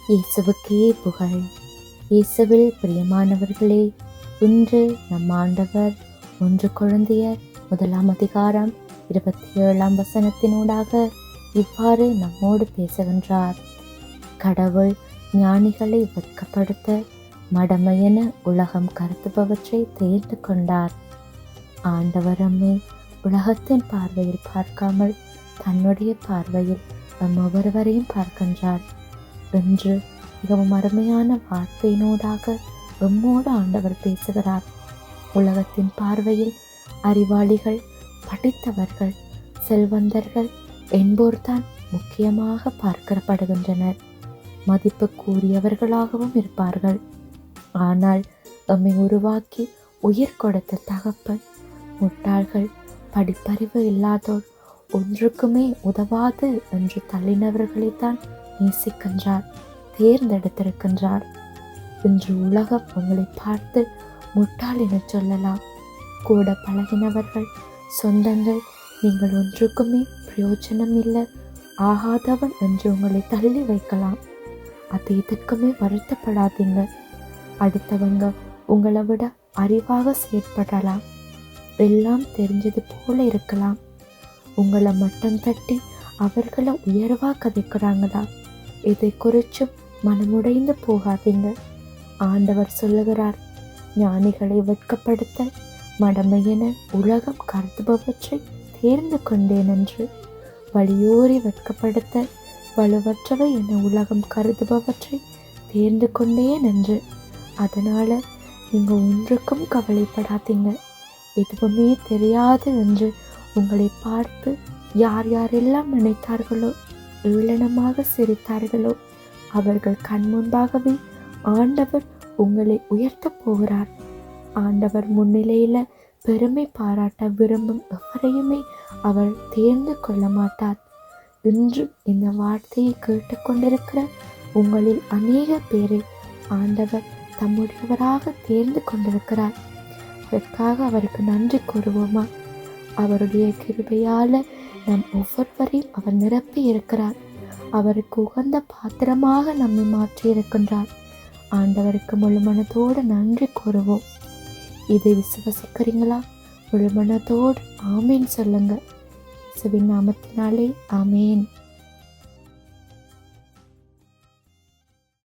இயேசுவுக்கே புகழ். இயேசுவில் பிரியமானவர்களே, இன்று நம் ஆண்டவர் 1 கொரிந்தியர் 1 27 இவ்வாறு நம்மோடு பேசுகின்றார். கடவுள் ஞானிகளை வெட்கப்படுத்த மடமையென உலகம் கருதுபவற்றை தேர்ந்து கொண்டார். ஆண்டவர் நம்மை உலகத்தின் பார்வையில் பார்க்காமல் தன்னுடைய பார்வையில் நம் ஒவ்வொருவரையும் பார்க்கின்றார். என்று மிகவும் அருமையான வார்த்தையினூடாக எம்மோடு ஆண்டவர் பேசுகிறார். உலகத்தின் பார்வையில் அறிவாளிகள், படித்தவர்கள், செல்வந்தர்கள் என்போர்தான் முக்கியமாக பார்க்கப்படுகின்றனர். மதிப்பு கூறியவர்களாகவும் இருப்பார்கள். ஆனால் எம்மை உருவாக்கி உயிர் கொடுத்த தகப்பன் முட்டாள்கள், படிப்பறிவு இல்லாதோர், ஒன்றுக்குமே உதவாது என்று தள்ளினவர்களைத்தான் நேசிக்கின்றார், தேர்ந்தெடுத்திருக்கின்றார். இன்று உலகம் உங்களை பார்த்து முட்டாள் என சொல்லலாம். கூட பழகினவர்கள், சொந்தங்கள் நீங்கள் ஒன்றுக்குமே பிரயோஜனம் இல்லை, ஆகாதவன் என்று உங்களை தள்ளி வைக்கலாம். அது எதற்குமே வருத்தப்படாதீங்க. அடுத்தவங்க உங்களை விட அறிவாக செயற்படலாம், எல்லாம் தெரிஞ்சது போல இருக்கலாம். உங்களை மட்டம் தட்டி அவர்களை உயர்வா கதைக்கிறாங்களா? இதை குறிச்சும் மனமுடைந்து போகாதீங்க. ஆண்டவர் சொல்லுகிறார், ஞானிகளை வெட்கப்படுத்த மடமையென உலகம் கருதுபவற்றை தேர்ந்து கொண்டேன் என்று. வலியோரி வெட்கப்படுத்த வலுவற்றவை என உலகம் கருதுபவற்றை தேர்ந்து கொண்டேன் என்று. அதனால நீங்க ஒன்றுக்கும் கவலைப்படாதீங்க. எதுவுமே தெரியாது என்று உங்களை பார்த்து யார் யாரெல்லாம் நினைத்தார்களோ, ஏளனமாக சிரித்தார்களோ, அவர்கள் கண் முன்பாகவே ஆண்டவர் உங்களை உயர்த்த போகிறார். ஆண்டவர் முன்னிலையில பெருமை பாராட்ட விரும்பும் எவரையுமே அவர் தேர்ந்து கொள்ள மாட்டார். இன்று இந்த வார்த்தையை கேட்டுக்கொண்டிருக்கிற உங்களில் அநேக பேரை ஆண்டவர் தம்முடையவராக தேர்ந்து கொண்டிருக்கிறார். அதற்காக அவருக்கு நன்றி கூறுவோமா? அவருடைய கிருபையால நம் ஒவ்வொருவரையும் அவர் நிரப்பி இருக்கிறார். அவருக்கு உகந்த பாத்திரமாக நம்மை மாற்றி இருக்கின்றார். ஆண்டவருக்கு முழு மனத்தோடு நன்றி கூறுவோம். இதை விசுவசிக்கிறீங்களா? முழு மனத்தோடு ஆமேன் சொல்லுங்க. இயேசுவின் நாமத்தினாலே ஆமேன்.